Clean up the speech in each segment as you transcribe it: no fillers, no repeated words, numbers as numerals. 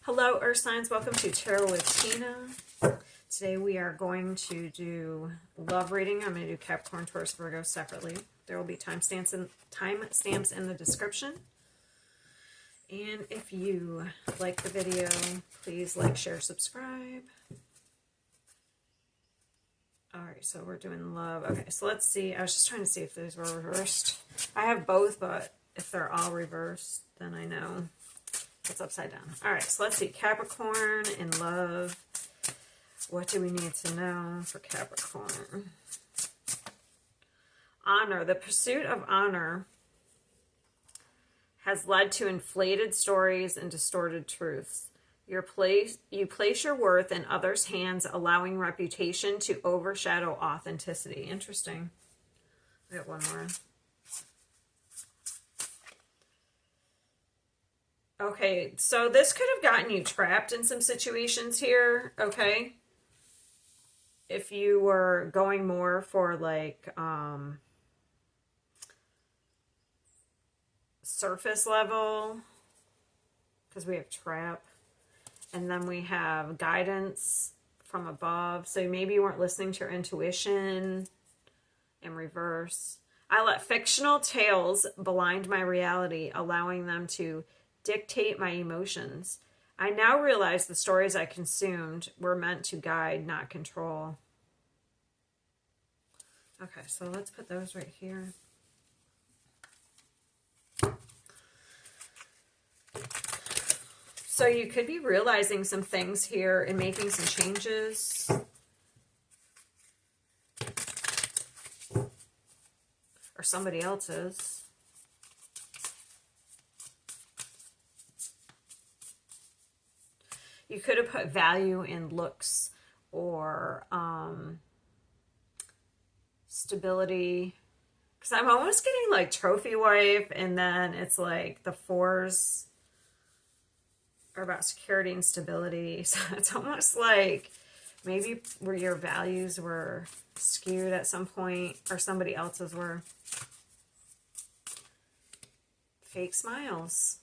Hello, Earth signs. Welcome to Tarot with Tina. Today we are going to do love reading. I'm going to do Capricorn, Taurus, Virgo separately. There will be timestamps in the description. And if you like the video, please like, share, subscribe. Alright, so we're doing love. Okay, so let's see. I was just trying to see if these were reversed. I have both, but if they're all reversed, then I know it's upside down. Alright, so let's see. Capricorn in love. What do we need to know for Capricorn? Honor. The pursuit of honor has led to inflated stories and distorted truths. You place your worth in others' hands, allowing reputation to overshadow authenticity. Interesting. I got one more. Okay, so this could have gotten you trapped in some situations here, okay? If you were going more for like surface level, because we have trap, and then we have guidance from above. So maybe you weren't listening to your intuition in reverse. I let fictional tales blind my reality, allowing them to dictate my emotions. I now realize the stories I consumed were meant to guide, not control. Okay, so let's put those right here. So you could be realizing some things here and making some changes. Or somebody else's. You could have put value in looks or stability. Because I'm almost getting like trophy wife, and then it's like the fours are about security and stability. So it's almost like maybe where your values were skewed at some point, or somebody else's were. Fake smiles.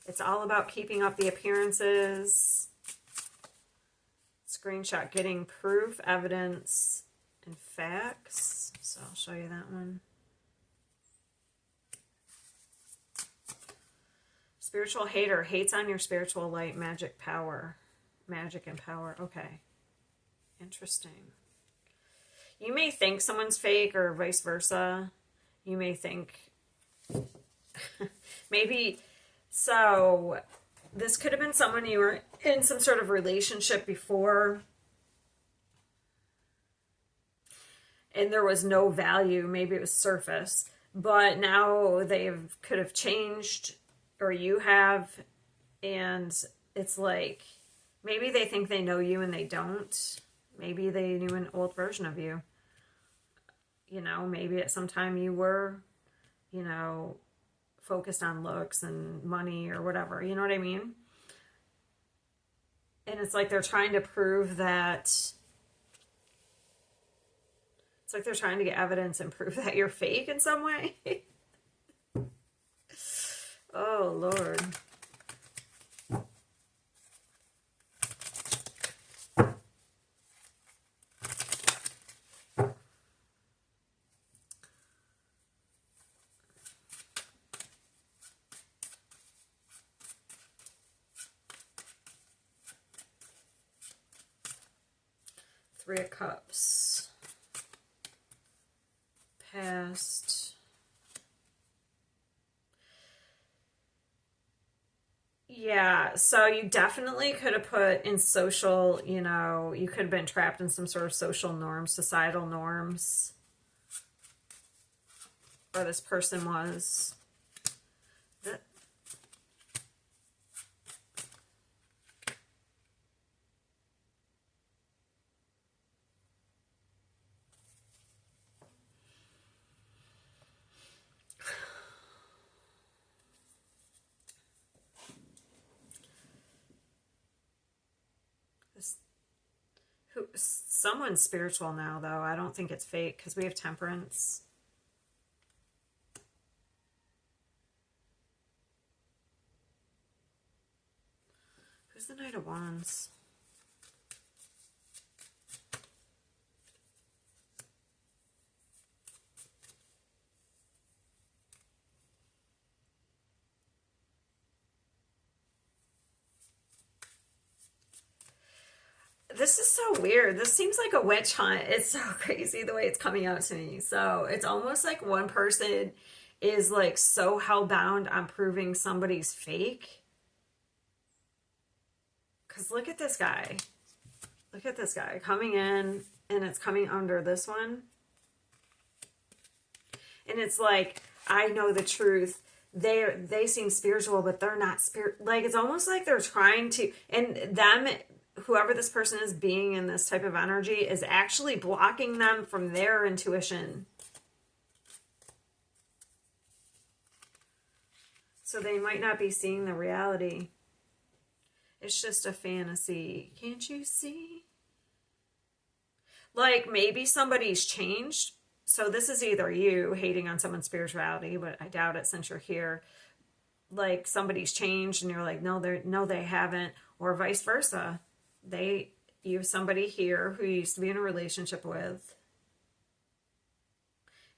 It's all about keeping up the appearances. Screenshot, getting proof, evidence, and facts. So I'll show you that one. Spiritual hater, hates on your spiritual light, magic power. Magic and power. Okay. Interesting. You may think someone's fake or vice versa. You may think maybe. So this could have been someone you were in some sort of relationship before, and there was no value. Maybe it was surface, but now they could have changed, or you have, and it's like maybe they think they know you and they don't. Maybe they knew an old version of you. You know, maybe at some time you were, you know, focused on looks and money or whatever, you know what I mean? And it's like they're trying to prove that, it's like they're trying to get evidence and prove that you're fake in some way. Oh, Lord. Three of Cups. Past. Yeah, so you definitely could have put in social, you know, you could have been trapped in some sort of social norms, societal norms. Or this person was. Someone's spiritual now, though. I don't think it's fake, because we have Temperance. Who's the Knight of Wands? This is so weird. This seems like a witch hunt. It's so crazy the way it's coming out to me. So it's almost like one person is like so hell-bound on proving somebody's fake. Because look at this guy. Look at this guy coming in, and it's coming under this one. And it's like, I know the truth. They seem spiritual, but they're not spirit. Like, it's almost like they're trying to, and them, whoever this person is being in this type of energy, is actually blocking them from their intuition. So they might not be seeing the reality. It's just a fantasy. Can't you see? Like, maybe somebody's changed. So this is either you hating on someone's spirituality, but I doubt it since you're here. Like, somebody's changed and you're like, no, they haven't. Or vice versa. You have somebody here who you used to be in a relationship with.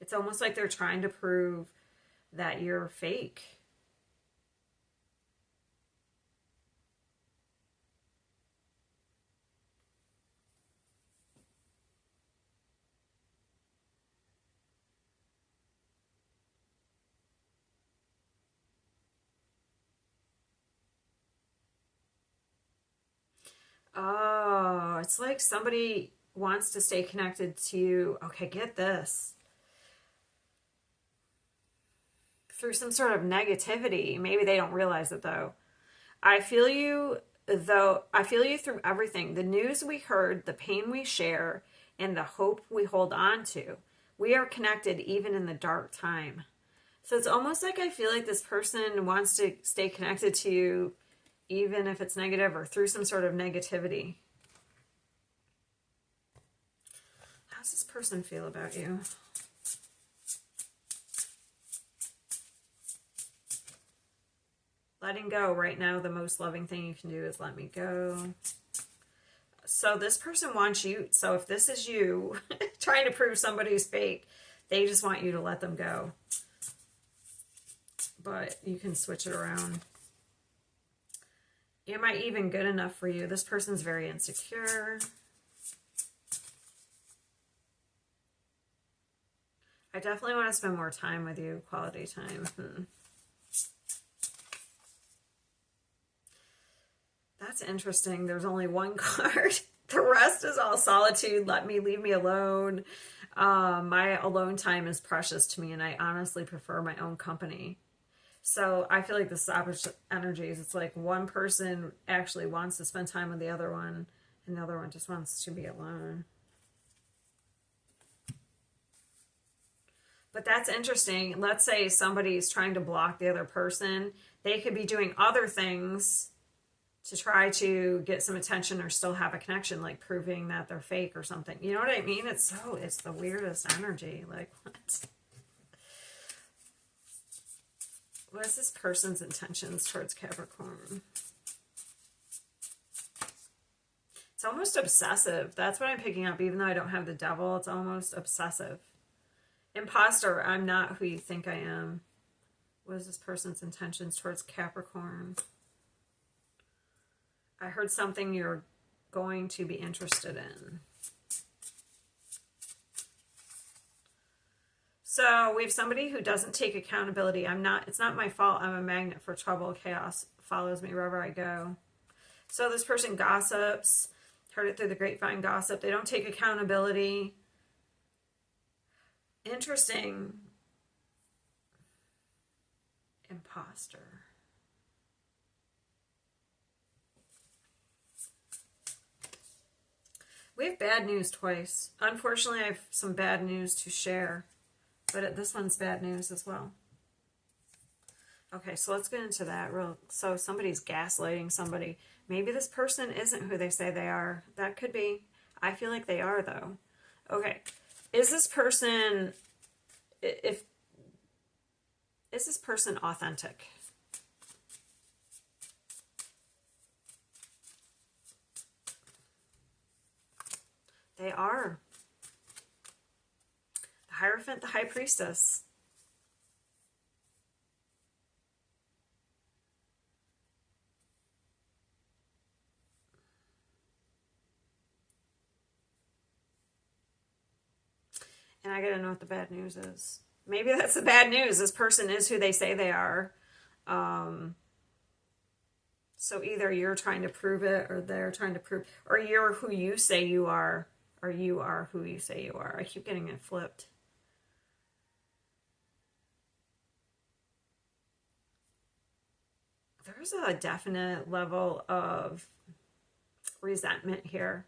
It's almost like they're trying to prove that you're fake. Oh, it's like somebody wants to stay connected to you. Okay, get this. Through some sort of negativity. Maybe they don't realize it though. I feel you through everything. The news we heard, the pain we share, and the hope we hold on to. We are connected even in the dark time. So it's almost like I feel like this person wants to stay connected to you even if it's negative or through some sort of negativity. How does this person feel about you? Letting go right now, the most loving thing you can do is let me go. So this person wants you. So if this is you trying to prove somebody's fake, they just want you to let them go. But you can switch it around. Am I even good enough for you? This person's very insecure. I definitely want to spend more time with you, quality time. That's interesting. There's only one card. The rest is all solitude. Leave me alone. My alone time is precious to me, and I honestly prefer my own company. So I feel like this is opposite energies. It's like one person actually wants to spend time with the other one, and the other one just wants to be alone. But that's interesting. Let's say somebody's trying to block the other person. They could be doing other things to try to get some attention or still have a connection, like proving that they're fake or something. You know what I mean? It's the weirdest energy. Like, what? What is this person's intentions towards Capricorn? It's almost obsessive. That's what I'm picking up. Even though I don't have the devil, it's almost obsessive. Imposter, I'm not who you think I am. What is this person's intentions towards Capricorn? I heard something you're going to be interested in. So we have somebody who doesn't take accountability. It's not my fault. I'm a magnet for trouble. Chaos follows me wherever I go. So this person gossips. Heard it through the grapevine, gossip. They don't take accountability. Interesting. Imposter. We have bad news twice. Unfortunately, I have some bad news to share. But this one's bad news as well. Okay, so let's get into that. So somebody's gaslighting somebody. Maybe this person isn't who they say they are. That could be. I feel like they are, though. Okay. Is this person authentic? They are. The Hierophant, the High Priestess. And I gotta know what the bad news is. Maybe that's the bad news. This person is who they say they are. So either you're trying to prove it, or they're trying to prove, or you're who you say you are, or you are who you say you are. I keep getting it flipped. There's a definite level of resentment here,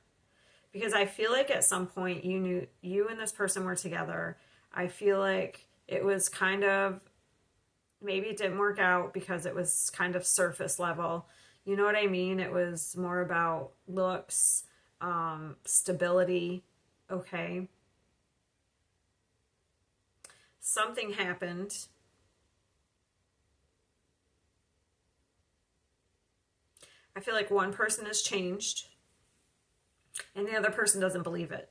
because I feel like at some point you and this person were together. I feel like it was kind of, maybe it didn't work out because it was kind of surface level. You know what I mean? It was more about looks, stability. Okay. Something happened. I feel like one person has changed and the other person doesn't believe it.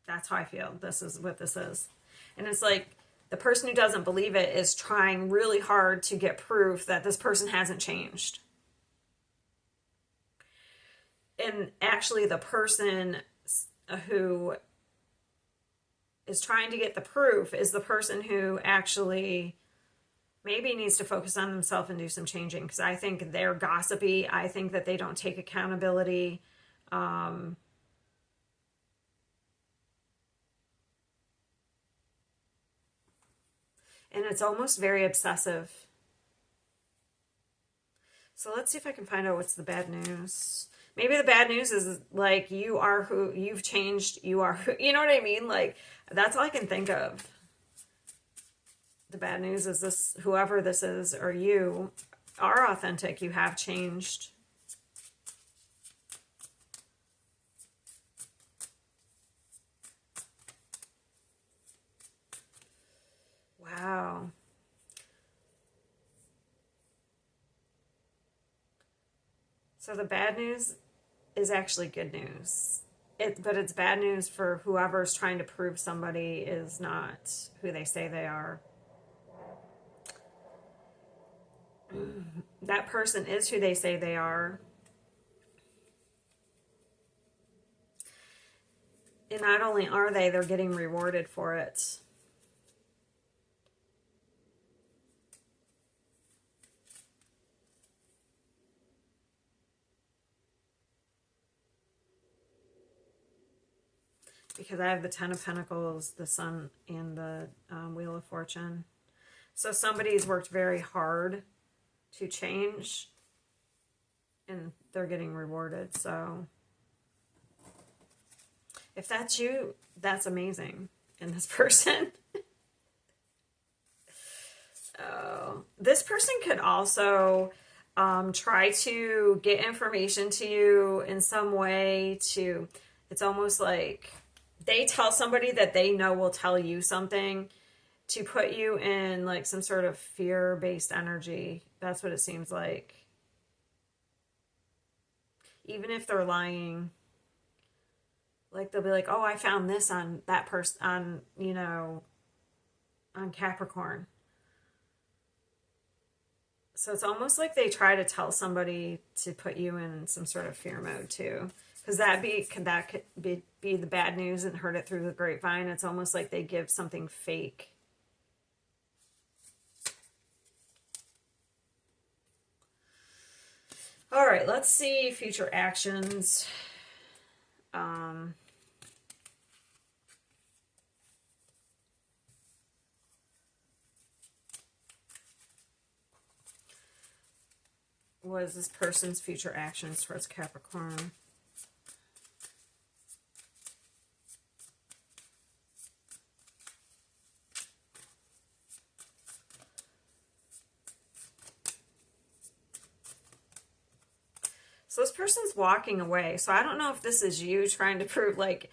That's how I feel. This is what this is. And it's like the person who doesn't believe it is trying really hard to get proof that this person hasn't changed. And actually the person who is trying to get the proof is the person who actually maybe needs to focus on themselves and do some changing, because I think they're gossipy. I think that they don't take accountability. And it's almost very obsessive. So let's see if I can find out what's the bad news. Maybe the bad news is like, you are who you've changed. You are who, you know what I mean? Like, that's all I can think of. The bad news is this, whoever this is, or you are authentic. You have changed. Wow. So the bad news is actually good news. But it's bad news for whoever's trying to prove somebody is not who they say they are. That person is who they say they are. And not only are they, they're getting rewarded for it. Because I have the Ten of Pentacles, the Sun, and the Wheel of Fortune. So somebody's worked very hard to change, and they're getting rewarded. So if that's you, that's amazing in this person. Oh, this person could also try to get information to you in some way. It's almost like they tell somebody that they know will tell you something to put you in like some sort of fear-based energy. That's what it seems like. Even if they're lying, like they'll be like, oh, I found this on that person, on, you know, on Capricorn. So it's almost like they try to tell somebody to put you in some sort of fear mode too. Because that could be the bad news and heard it through the grapevine. It's almost like they give something fake. All right, let's see future actions. What is this person's future actions towards Capricorn? So this person's walking away. So I don't know if this is you trying to prove like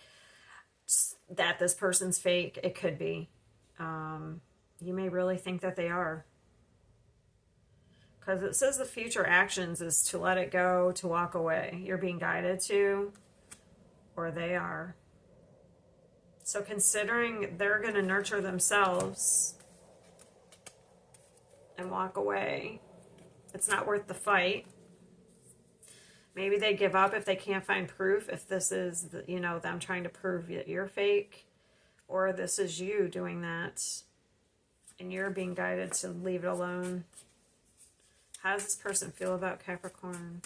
that this person's fake. It could be. You may really think that they are. Because it says the future actions is to let it go, to walk away. You're being guided to. or they are. So considering they're going to nurture themselves and walk away, it's not worth the fight. Maybe they give up if they can't find proof, if this is, you know, them trying to prove that you're fake, or this is you doing that and you're being guided to leave it alone. How does this person feel about Capricorn?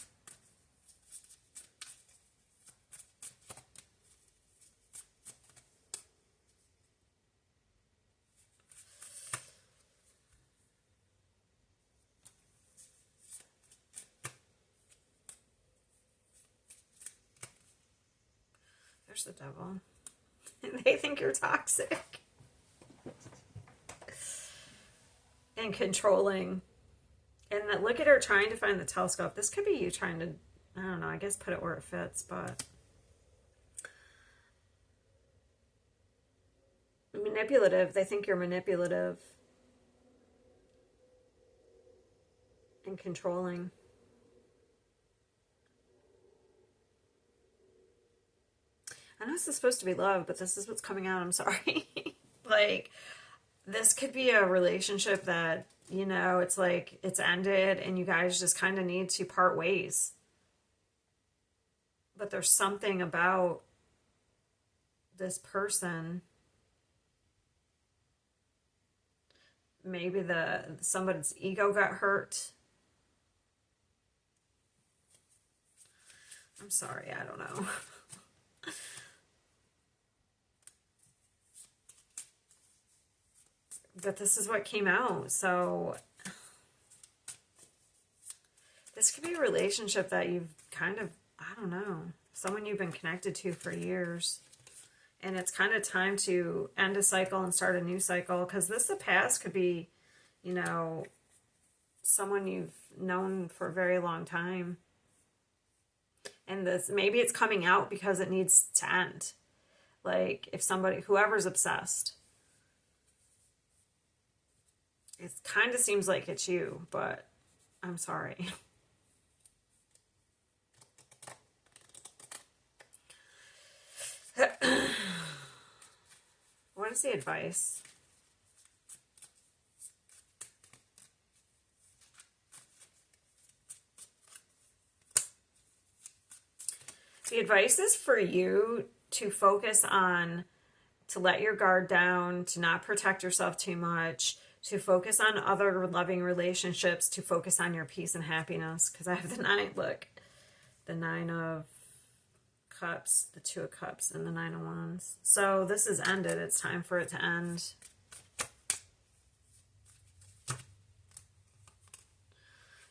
There's the devil. They think you're toxic and controlling. And look at her trying to find the telescope. This could be you trying to, I don't know, I guess put it where it fits, but manipulative. They think you're manipulative and controlling. I know this is supposed to be love, but this is what's coming out. I'm sorry. Like, this could be a relationship that, you know, it's like it's ended and you guys just kind of need to part ways. But there's something about this person. Maybe somebody's ego got hurt. I'm sorry, I don't know. But this is what came out. So this could be a relationship that you've kind of, I don't know, someone you've been connected to for years. And it's kind of time to end a cycle and start a new cycle. Because the past could be, you know, someone you've known for a very long time. And this, maybe it's coming out because it needs to end. Like, if somebody, whoever's obsessed. It kind of seems like it's you, but I'm sorry. What is the advice? The advice is for you to focus on, to let your guard down, to not protect yourself too much, to focus on other loving relationships, to focus on your peace and happiness. Because I have the 9, look, the 9 of Cups, the 2 of Cups, and the 9 of Wands. So this is ended. It's time for it to end.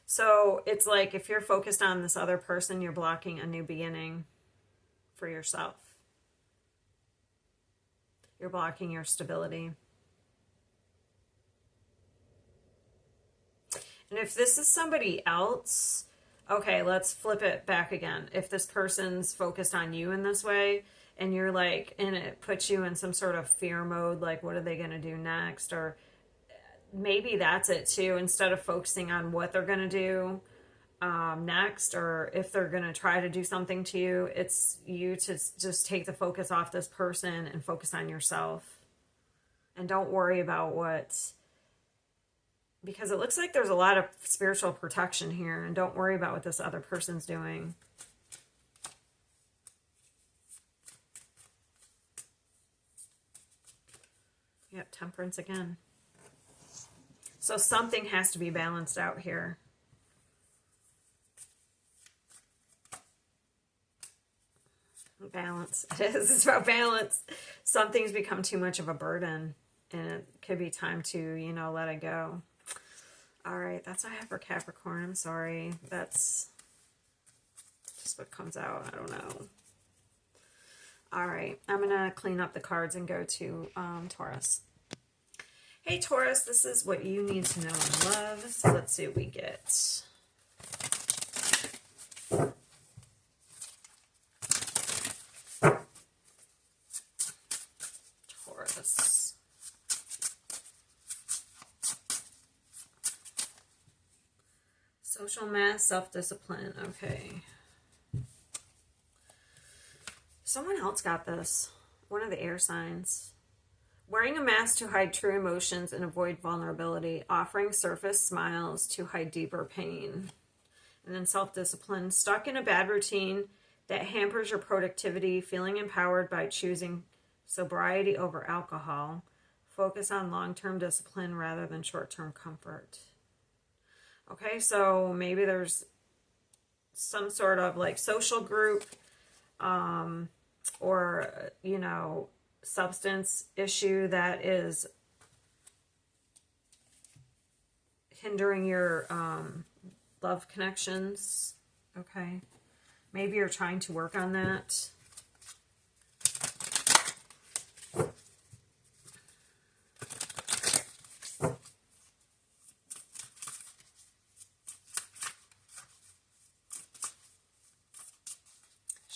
So it's like if you're focused on this other person, you're blocking a new beginning for yourself. You're blocking your stability. And if this is somebody else, okay, let's flip it back again. If this person's focused on you in this way, and you're like, and it puts you in some sort of fear mode, like, what are they going to do next? Or maybe that's it too. Instead of focusing on what they're going to do next, or if they're going to try to do something to you, it's you to just take the focus off this person and focus on yourself. And don't worry about what... Because it looks like there's a lot of spiritual protection here. And don't worry about what this other person's doing. Yep, Temperance again. So something has to be balanced out here. Balance. It is. It's about balance. Something's become too much of a burden. And it could be time to, you know, let it go. All right, that's what I have for Capricorn. I'm sorry. That's just what comes out. I don't know. All right, I'm going to clean up the cards and go to Taurus. Hey, Taurus, this is what you need to know in love. So let's see what we get. Taurus. Social mass, self-discipline. Okay. Someone else got this. One of the air signs. Wearing a mask to hide true emotions and avoid vulnerability. Offering surface smiles to hide deeper pain. And then self-discipline. Stuck in a bad routine that hampers your productivity. Feeling empowered by choosing sobriety over alcohol. Focus on long-term discipline rather than short-term comfort. Okay, so maybe there's some sort of like social group or, you know, substance issue that is hindering your love connections. Okay, maybe you're trying to work on that.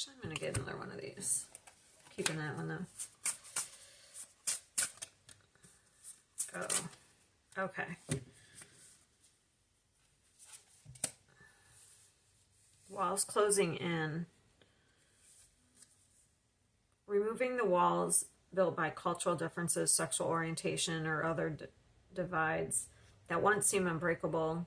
I'm going to get another one of these. Keeping that one though. Oh, okay. Walls closing in. Removing the walls built by cultural differences, sexual orientation, or other divides that once seemed unbreakable.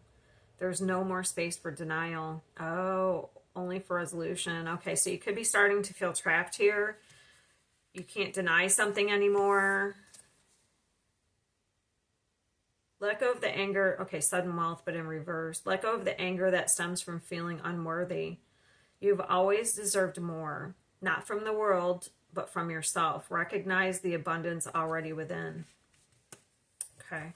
There's no more space for denial. Oh, only for resolution. Okay, so you could be starting to feel trapped here. You can't deny something anymore. Let go of the anger. Okay, sudden wealth, but in reverse. Let go of the anger that stems from feeling unworthy. You've always deserved more. Not from the world, but from yourself. Recognize the abundance already within. Okay.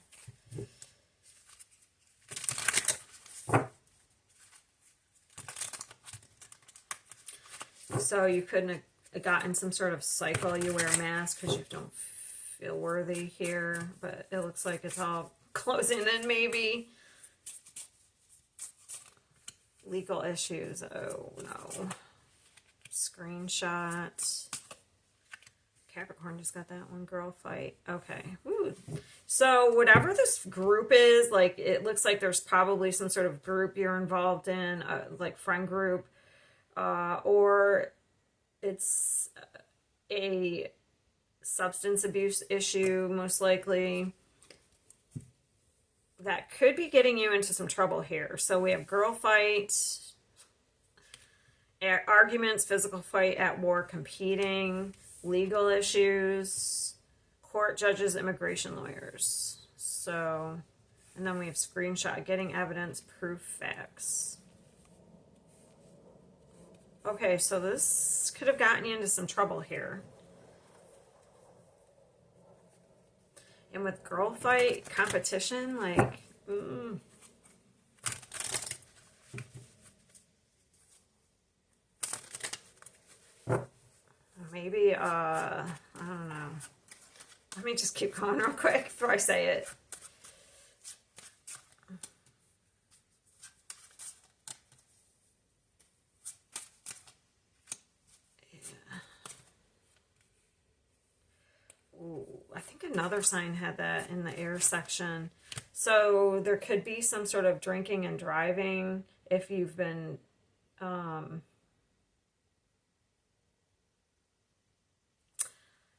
So you couldn't have gotten some sort of cycle. You wear a mask because you don't feel worthy here. But it looks like it's all closing in maybe. Legal issues. Oh, no. Screenshot. Capricorn just got that one. Girl fight. Okay. Ooh. So whatever this group is, like, it looks like there's probably some sort of group you're involved in, like friend group, or it's a substance abuse issue, most likely, that could be getting you into some trouble here. So we have girl fight, arguments, physical fight, at war, competing, legal issues, court judges, immigration lawyers. So, and then we have screenshot, getting evidence, proof, facts. Okay, so this could have gotten you into some trouble here. And with girl fight, competition, like, maybe, I don't know. Let me just keep going real quick before I say it. Ooh, I think another sign had that in the air section. So there could be some sort of drinking and driving if you've been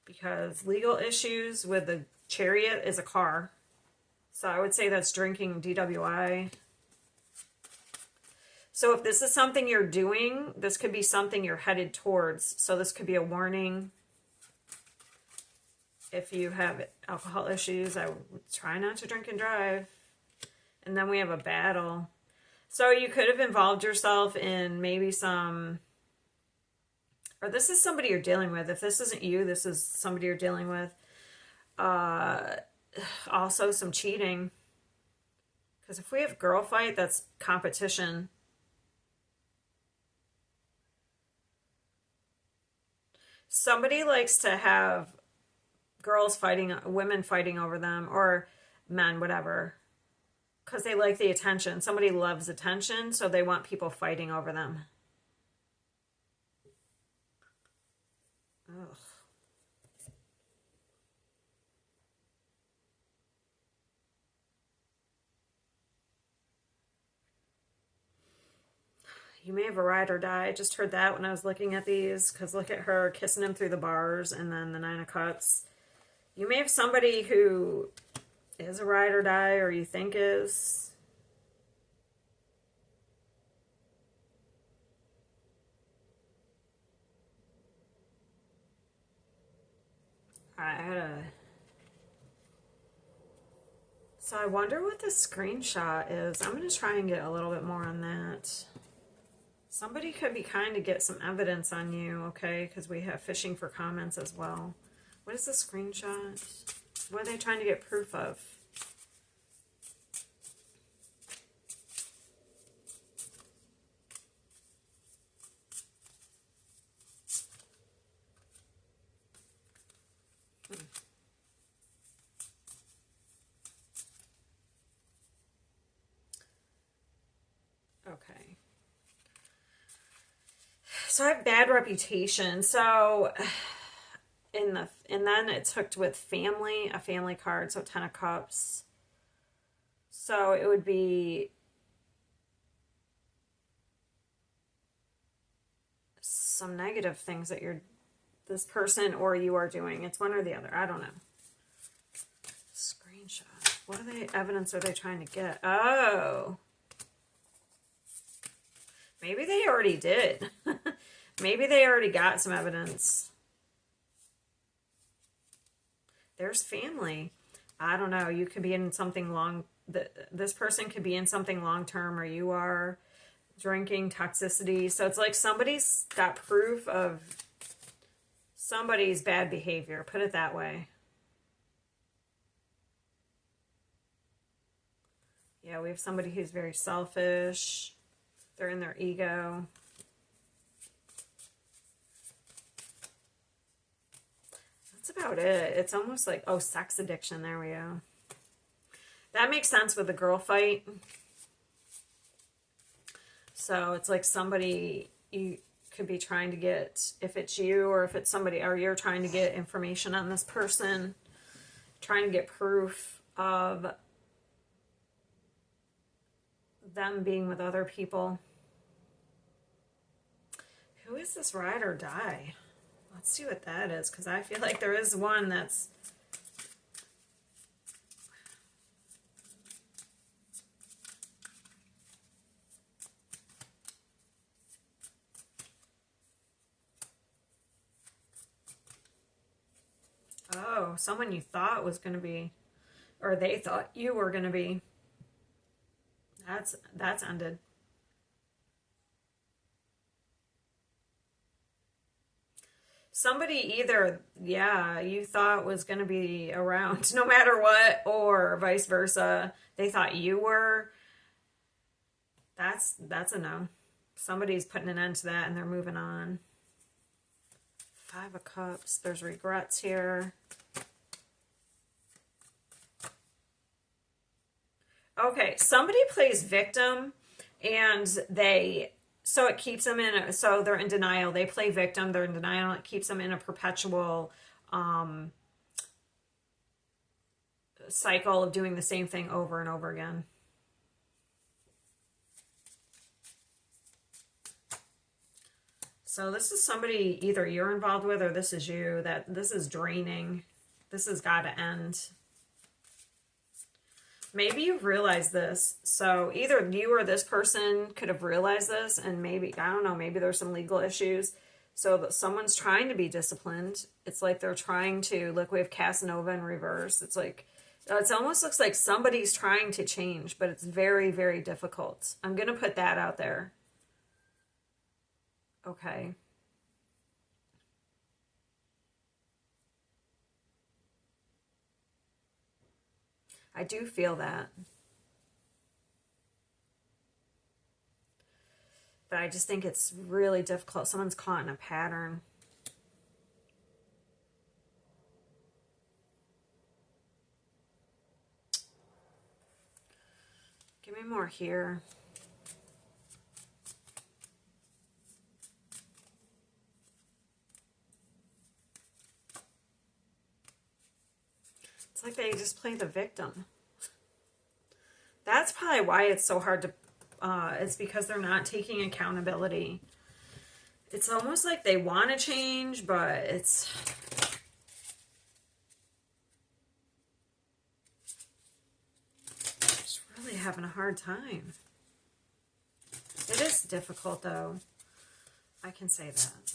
because legal issues with the Chariot is a car. So I would say that's drinking, DWI. So if this is something you're doing, this could be something you're headed towards. So this could be a warning. If you have alcohol issues, I would try not to drink and drive. And then we have a battle. So you could have involved yourself in maybe some, or this is somebody you're dealing with. If this isn't you, this is somebody you're dealing with. Also some cheating. Because if we have girl fight, that's competition. Somebody likes to have girls fighting, women fighting over them, or men, whatever, because they like the attention. Somebody loves attention, so they want people fighting over them. Ugh. You may have a ride or die. I just heard that when I was looking at these, because look at her kissing him through the bars, and then the Nine of Cups. You may have somebody who is a ride or die, or you think is. I had a... So I wonder what this screenshot is. I'm going to try and get a little bit more on that. Somebody could be kind to get some evidence on you, okay? Because we have fishing for comments as well. What is the screenshot? What are they trying to get proof of? Okay. So I have bad reputation. So and then it's hooked with family, a family card, so 10 of Cups. So it would be some negative things that this person or you are doing. It's one or the other. I don't know. Screenshot. What evidence are they trying to get? Oh. Maybe they already did. Maybe they already got some evidence. There's family. I don't know. You could be in something this person could be in something long term, or you are drinking, toxicity. So it's like somebody's got proof of somebody's bad behavior. Put it that way. Yeah, we have somebody who's very selfish. They're in their ego. That's about it. It's almost like, oh, sex addiction. There we go. That makes sense with the girl fight. So it's like somebody you could be trying to get, if it's you or if it's somebody, or you're trying to get information on this person, trying to get proof of them being with other people. Who is this ride or die? Let's see what that is, because I feel like there is one that's... Oh, someone you thought was going to be, or they thought you were going to be. That's ended. Somebody either, yeah, you thought was going to be around no matter what, or vice versa. They thought you were. That's a no. Somebody's putting an end to that and they're moving on. 5 of Cups. There's regrets here. Okay, somebody plays victim and so it keeps them so they're in denial. They play victim, they're in denial. It keeps them in a perpetual cycle of doing the same thing over and over again. So this is somebody either you're involved with or this is you, that this is draining. This has got to end. Maybe you've realized this. So either you or this person could have realized this, and maybe, I don't know, maybe there's some legal issues. So that someone's trying to be disciplined. It's like they're trying to, look, we have Casanova in reverse. It's like, it almost looks like somebody's trying to change, but it's very, very difficult. I'm going to put that out there. Okay. I do feel that. But I just think it's really difficult. Someone's caught in a pattern. Give me more here. It's like they just play the victim. That's probably why it's so hard to it's because they're not taking accountability. It's almost like they want to change, but it's just really having a hard time. It is difficult, though. I can say that.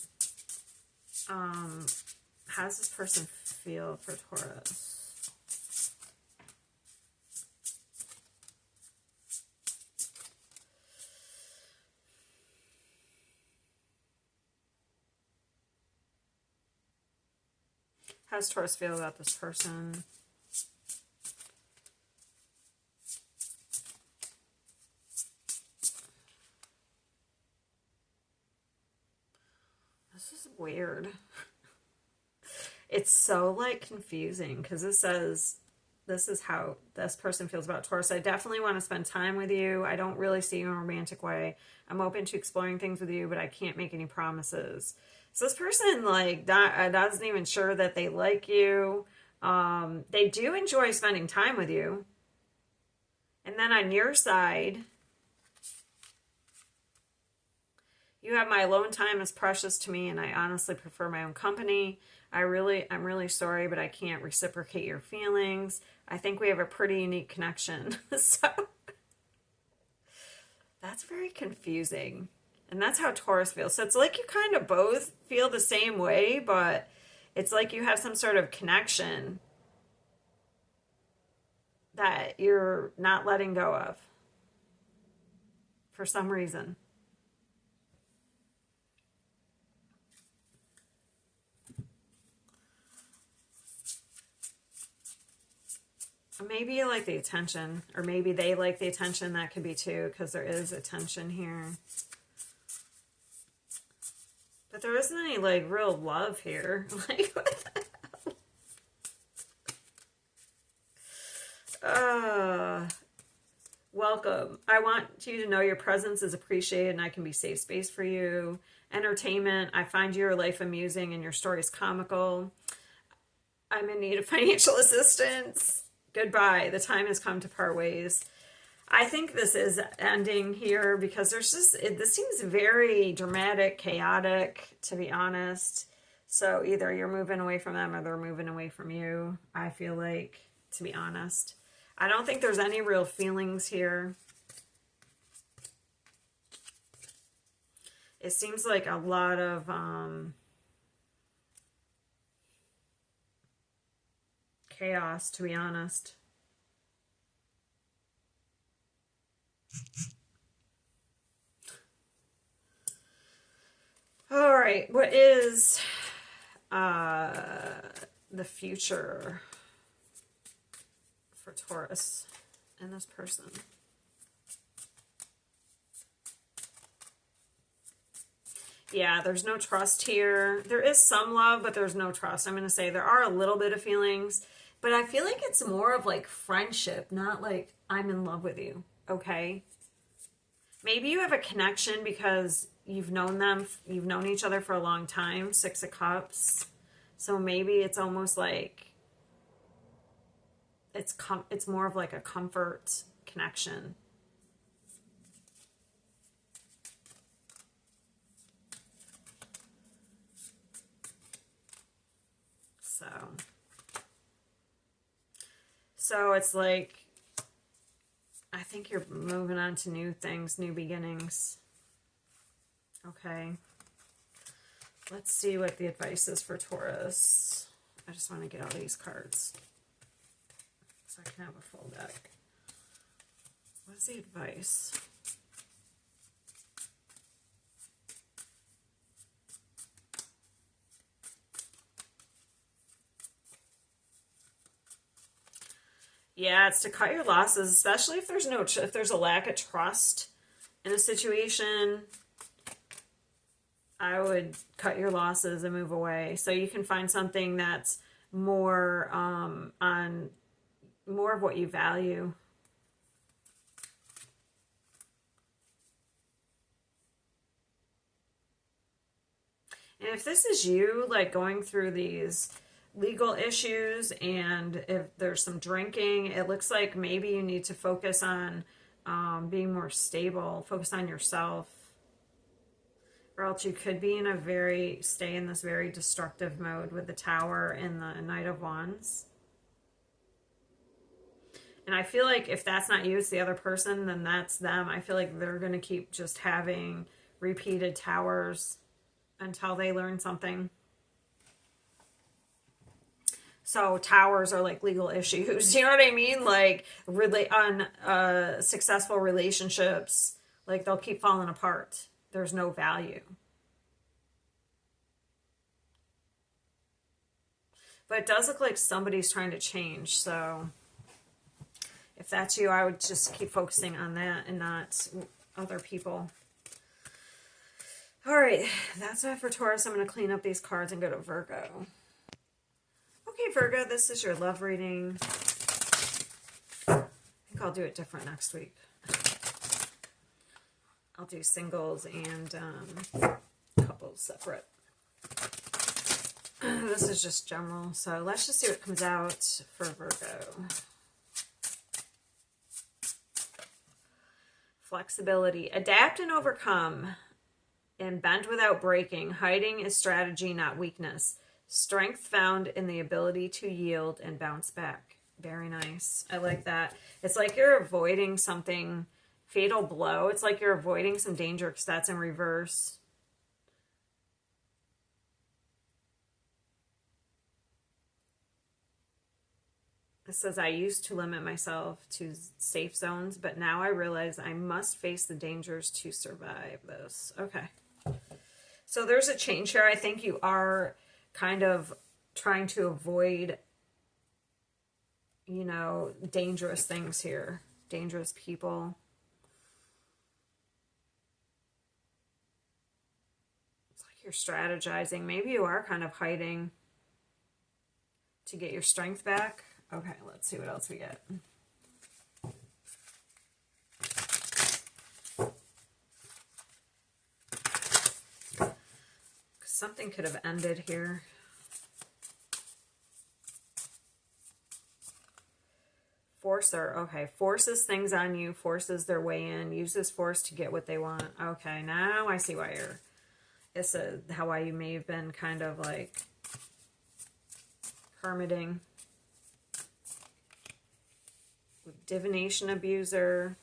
How does this person feel for Taurus? How does Taurus feel about this person? This is weird. It's so like confusing because it says this is how this person feels about Taurus. I definitely want to spend time with you. I don't really see you in a romantic way. I'm open to exploring things with you, but I can't make any promises. So this person like doesn't even sure that they like you. They do enjoy spending time with you. And then on your side, you have my alone time is precious to me, and I honestly prefer my own company. I'm really sorry, but I can't reciprocate your feelings. I think we have a pretty unique connection. So that's very confusing. And that's how Taurus feels. So it's like you kind of both feel the same way, but it's like you have some sort of connection that you're not letting go of for some reason. Or maybe you like the attention, or maybe they like the attention. That could be too, because there is attention here. But there isn't any, like, real love here. Like, what the hell? Welcome. I want you to know your presence is appreciated and I can be safe space for you. Entertainment. I find your life amusing and your stories comical. I'm in need of financial assistance. Goodbye. The time has come to part ways. I think this is ending here because there's just, this seems very dramatic, chaotic, to be honest. So either you're moving away from them or they're moving away from you, I feel like, to be honest. I don't think there's any real feelings here. It seems like a lot of chaos, to be honest. All right, what is the future for Taurus and this person? Yeah, there's no trust here. There is some love, but there's no trust. I'm going to say there are a little bit of feelings, but I feel like it's more of like friendship, not like I'm in love with you, okay? Maybe you have a connection because you've known them, you've known each other for a long time, Six of Cups. So maybe it's almost like it's more of like a comfort connection. So it's like, I think you're moving on to new things, new beginnings. Okay. Let's see what the advice is for Taurus. I just want to get all these cards so I can have a full deck. What's the advice? Yeah, it's to cut your losses, especially if there's a lack of trust in a situation. I would cut your losses and move away so you can find something that's more on more of what you value. And if this is you, like, going through these legal issues and if there's some drinking, it looks like maybe you need to focus on being more stable, focus on yourself. Or else you could be in stay in this very destructive mode with the Tower and the Knight of Wands. And I feel like if that's not you, it's the other person, then that's them. I feel like they're going to keep just having repeated Towers until they learn something. So Towers are like legal issues. You know what I mean? Like on successful relationships, like they'll keep falling apart. There's no value. But it does look like somebody's trying to change. So if that's you, I would just keep focusing on that and not other people. All right, that's it for Taurus. I'm going to clean up these cards and go to Virgo. Okay, Virgo, this is your love reading. I think I'll do it different next week. I'll do singles and couples separate. This is just general, so let's just see what comes out for Virgo. Flexibility. Adapt and overcome, and bend without breaking. Hiding is strategy, not weakness. Strength found in the ability to yield and bounce back. Very nice. I like that. It's like you're avoiding something. Fatal blow. It's like you're avoiding some danger because that's in reverse. It says, I used to limit myself to safe zones, but now I realize I must face the dangers to survive this. Okay. So there's a change here. I think you are kind of trying to avoid, you know, dangerous things here. Dangerous people. You're strategizing. Maybe you are kind of hiding to get your strength back. Okay, let's see what else we get. Something could have ended here. Forcer. Okay, forces things on you, forces their way in, uses force to get what they want. Okay, now I see why you're... It's how you may have been kind of like hermiting. Divination abuser.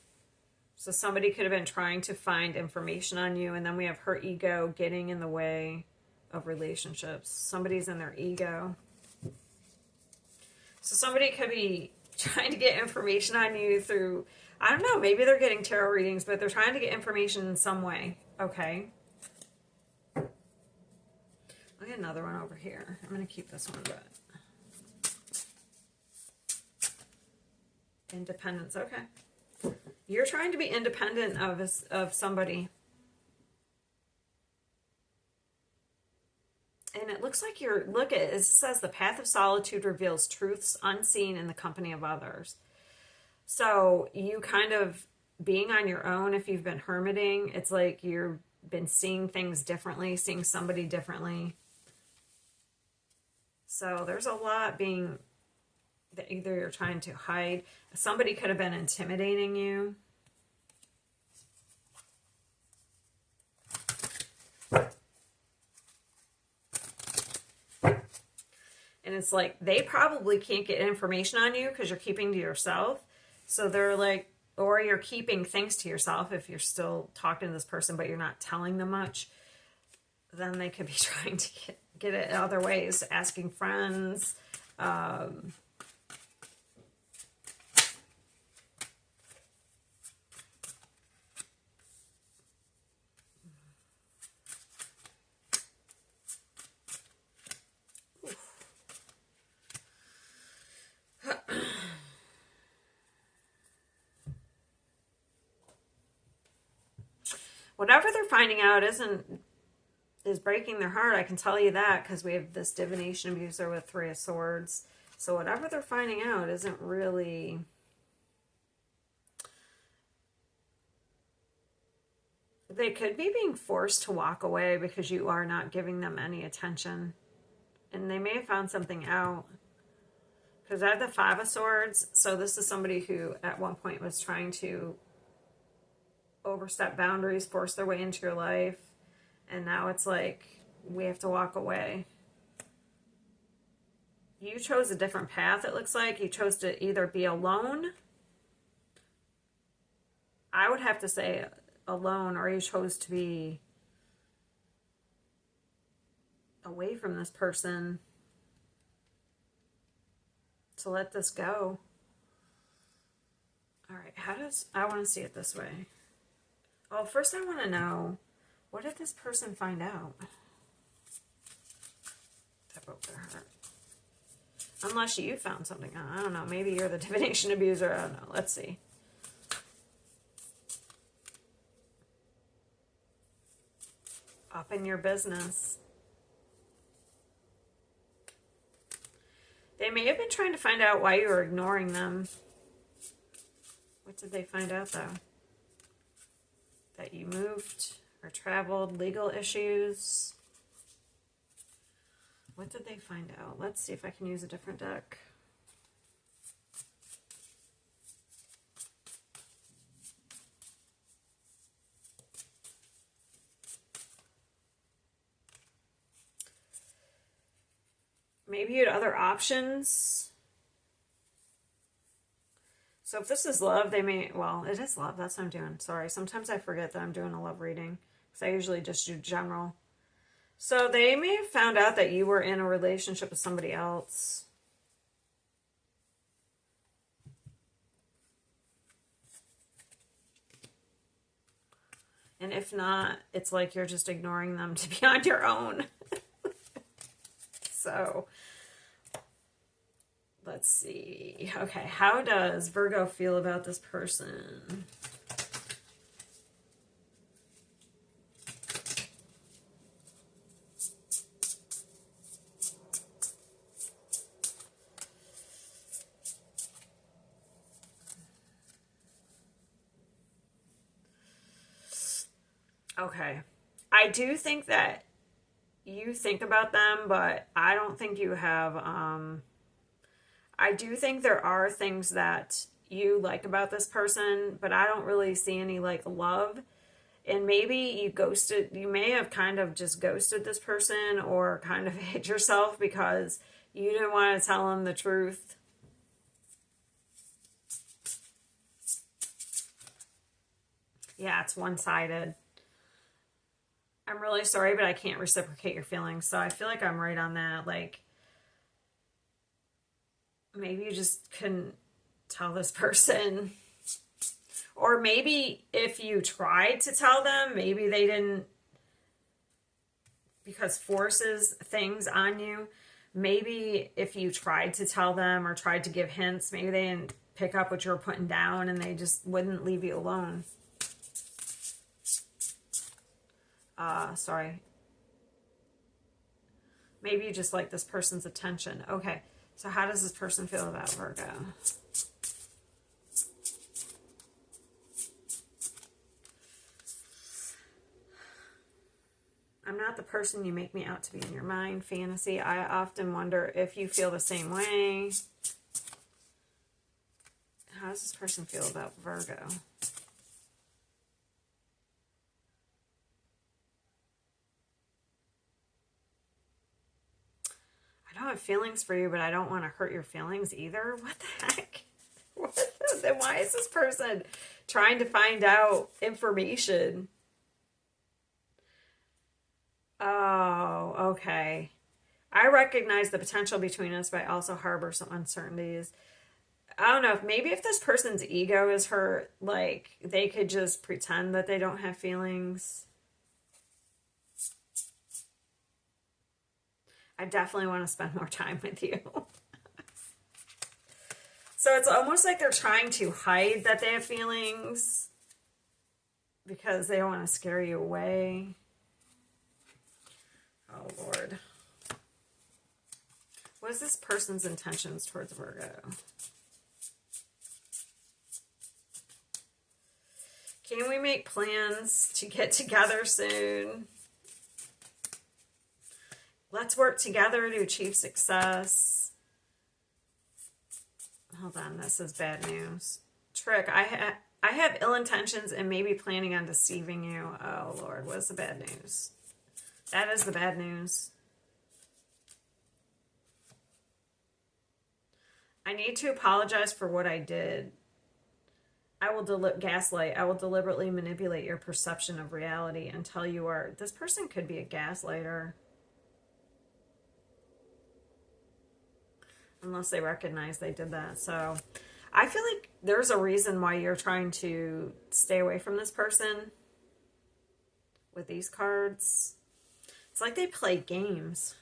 So somebody could have been trying to find information on you, and then we have her ego getting in the way of relationships. Somebody's in their ego. So somebody could be trying to get information on you through, I don't know, maybe they're getting tarot readings, but they're trying to get information in some way. Okay. I'll get another one over here. I'm going to keep this one, but independence. Okay. You're trying to be independent of somebody. And it looks like it says the path of solitude reveals truths unseen in the company of others. So you kind of being on your own, if you've been hermiting, it's like you've been seeing things differently, seeing somebody differently. So there's a lot being that either you're trying to hide. Somebody could have been intimidating you. And it's like they probably can't get information on you because you're keeping to yourself. So they're like, or you're keeping things to yourself if you're still talking to this person, but you're not telling them much. Then they could be trying to get it other ways, asking friends. Whatever they're finding out is breaking their heart. I can tell you that because we have this divination abuser with 3 of Swords. So whatever they're finding out isn't really... They could be being forced to walk away because you are not giving them any attention. And they may have found something out. Because I have the 5 of Swords. So this is somebody who at one point was trying to overstep boundaries, force their way into your life, and now it's like we have to walk away. You chose a different path, it looks like. You chose to either be alone. I would have to say alone, or you chose to be away from this person, to let this go. All right, I want to see it this way. Oh, first I want to know, what did this person find out? That broke their heart. Unless you found something out. I don't know. Maybe you're the divination abuser. I don't know. Let's see. Up in your business. They may have been trying to find out why you were ignoring them. What did they find out, though? That you moved or traveled, legal issues. What did they find out? Let's see if I can use a different deck. Maybe you had other options. So if this is love, they may, well, it is love. That's what I'm doing. Sorry. Sometimes I forget that I'm doing a love reading because I usually just do general. So they may have found out that you were in a relationship with somebody else. And if not, it's like you're just ignoring them to be on your own. So let's see. Okay, how does Virgo feel about this person? Okay. I do think that you think about them, but I don't think you have, I do think there are things that you like about this person, but I don't really see any like love. And maybe you may have kind of just ghosted this person or kind of hid yourself because you didn't want to tell them the truth. Yeah, it's one-sided. I'm really sorry, but I can't reciprocate your feelings. So I feel like I'm right on that. Like, maybe you just couldn't tell this person. Or maybe if you tried to tell them, maybe they didn't, because forces things on you. Maybe if you tried to tell them or tried to give hints, maybe they didn't pick up what you were putting down and they just wouldn't leave you alone. Sorry. Maybe you just like this person's attention. Okay, so how does this person feel about Virgo? I'm not the person you make me out to be in your mind, fantasy. I often wonder if you feel the same way. How does this person feel about Virgo? I don't have feelings for you, but I don't want to hurt your feelings either. What the heck? Then why is this person trying to find out information? Oh, okay. I recognize the potential between us, but I also harbor some uncertainties. I don't know, maybe if this person's ego is hurt, like, they could just pretend that they don't have feelings. I definitely want to spend more time with you. So it's almost like they're trying to hide that they have feelings because they don't want to scare you away. Oh, Lord. What is this person's intentions towards Virgo? Can we make plans to get together soon? Let's work together to achieve success. Hold on, this is bad news. Trick, I have ill intentions and maybe planning on deceiving you. Oh, Lord, what's the bad news? That is the bad news. I need to apologize for what I did. I will gaslight. I will deliberately manipulate your perception of reality until you are... This person could be a gaslighter. Unless they recognize they did that. So I feel like there's a reason why you're trying to stay away from this person with these cards. It's like they play games.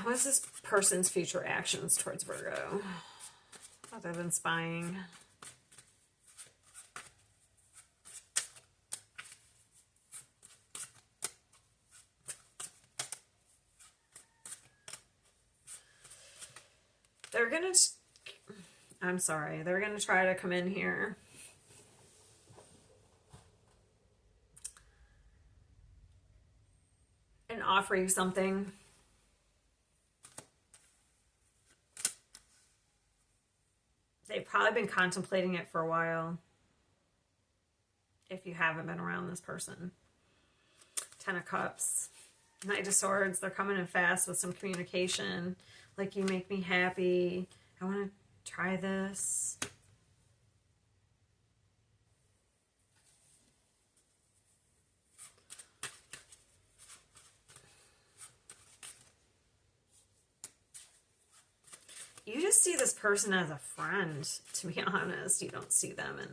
What's this person's future actions towards Virgo? Other than spying. They're going to... I'm sorry. They're going to try to come in here. And offer you something. They've probably been contemplating it for a while. If you haven't been around this person. 10 of Cups. Knight of Swords. They're coming in fast with some communication. Like, you make me happy. I want to try this. You just see this person as a friend, to be honest. You don't see them in,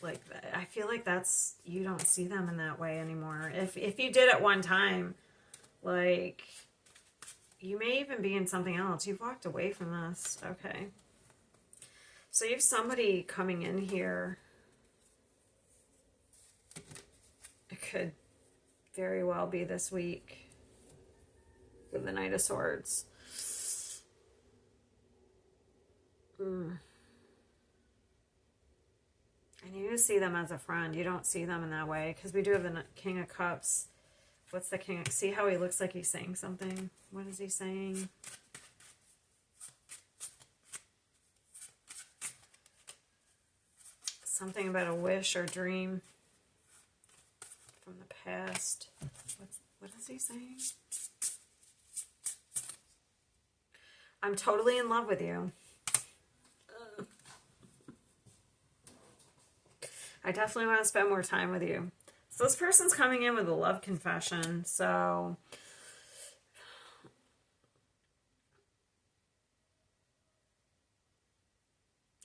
like, I feel like that's, you don't see them in that way anymore. If you did at one time, like, you may even be in something else. You've walked away from this. Okay. So you have somebody coming in here. It could very well be this week with the Knight of Swords. And you see them as a friend. You don't see them in that way. Because we do have the King of Cups. What's the King of... See how he looks like he's saying something? What is he saying? Something about a wish or dream from the past. What is he saying? I'm totally in love with you. I definitely want to spend more time with you. So this person's coming in with a love confession. So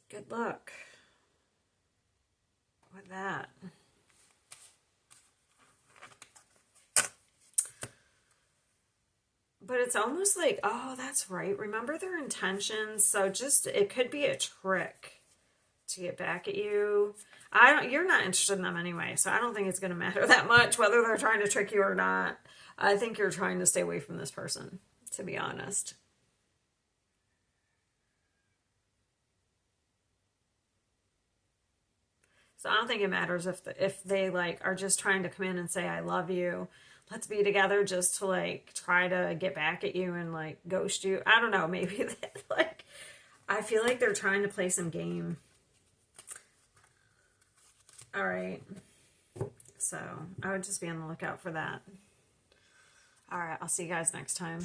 good luck with that. But it's almost like, oh, that's right. Remember their intentions. So just, it could be a trick to get back at you. You're not interested in them anyway, so I don't think it's going to matter that much whether they're trying to trick you or not. I think you're trying to stay away from this person, to be honest. So I don't think it matters if they like are just trying to come in and say I love you. Let's be together just to like try to get back at you and like ghost you. I don't know, maybe like I feel like they're trying to play some game. All right. So I would just be on the lookout for that. All right. I'll see you guys next time.